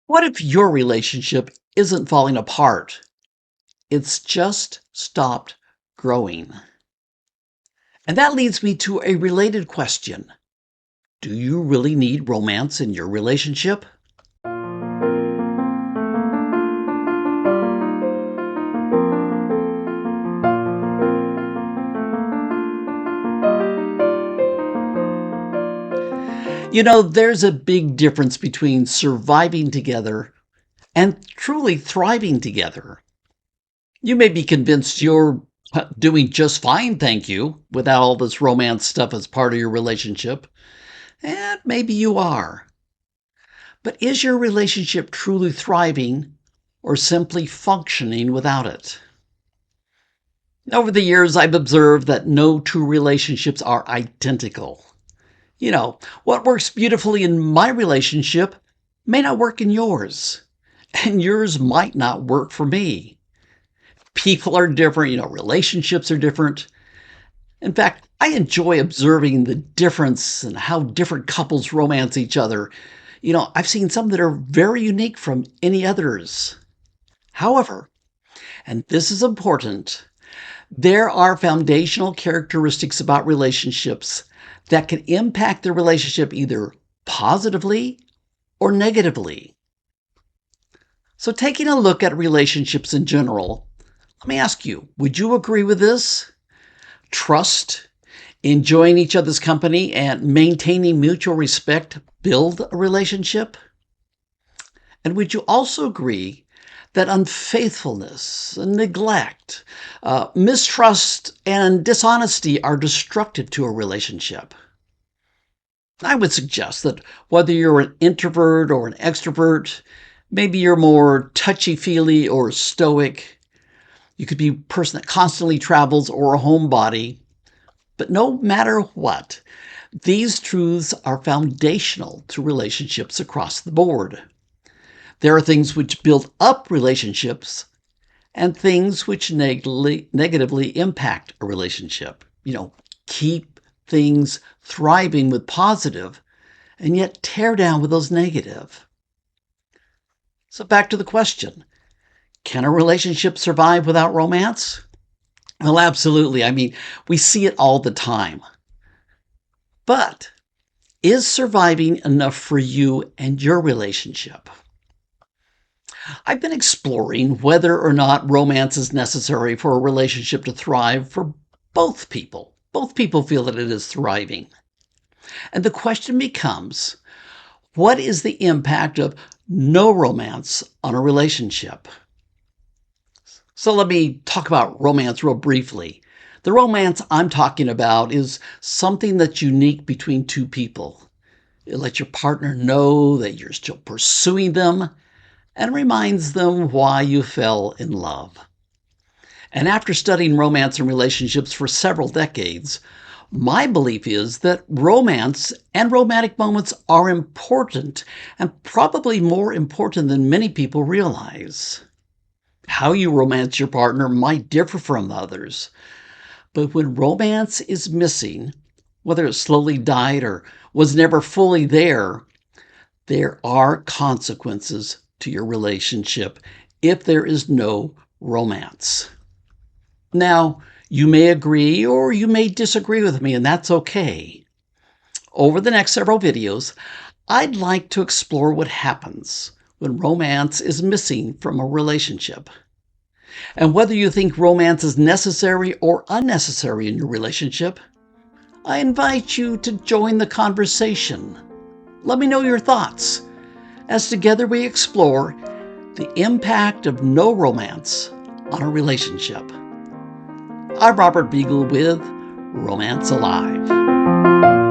What if your relationship isn't falling apart? It's just stopped growing. And that leads me to a related question. Do you really need romance in your relationship? There's a big difference between surviving together and truly thriving together. You may be convinced you're doing just fine, thank you, without all this romance stuff as part of your relationship. And maybe you are. But is your relationship truly thriving or simply functioning without it? Over the years, I've observed that no two relationships are identical. What works beautifully in my relationship may not work in yours, and yours might not work for me. People are different, relationships are different. In fact, I enjoy observing the difference in how different couples romance each other. I've seen some that are very unique from any others. However, and this is important, there are foundational characteristics about relationships that can impact the relationship either positively or negatively. So, taking a look at relationships in general, let me ask you, would you agree with this? Trust, enjoying each other's company, and maintaining mutual respect build a relationship? And would you also agree that unfaithfulness, neglect, mistrust, and dishonesty are destructive to a relationship? I would suggest that whether you're an introvert or an extrovert, maybe you're more touchy-feely or stoic, you could be a person that constantly travels or a homebody, but no matter what, these truths are foundational to relationships across the board. There are things which build up relationships and things which negatively impact a relationship. Keep things thriving with positive and yet tear down with those negative. So back to the question, can a relationship survive without romance? Well, absolutely. We see it all the time. But is surviving enough for you and your relationship? I've been exploring whether or not romance is necessary for a relationship to thrive for both people. Both people feel that it is thriving. And the question becomes, what is the impact of no romance on a relationship? So let me talk about romance real briefly. The romance I'm talking about is something that's unique between two people. It lets your partner know that you're still pursuing them and reminds them why you fell in love. And after studying romance and relationships for several decades, my belief is that romance and romantic moments are important and probably more important than many people realize. How you romance your partner might differ from others, but when romance is missing, whether it slowly died or was never fully there are consequences to your relationship if there is no romance. Now, you may agree or you may disagree with me, and that's okay. Over the next several videos, I'd like to explore what happens when romance is missing from a relationship. And whether you think romance is necessary or unnecessary in your relationship, I invite you to join the conversation. Let me know your thoughts as together we explore the impact of no romance on a relationship. I'm Robert Beagle with Romance Alive.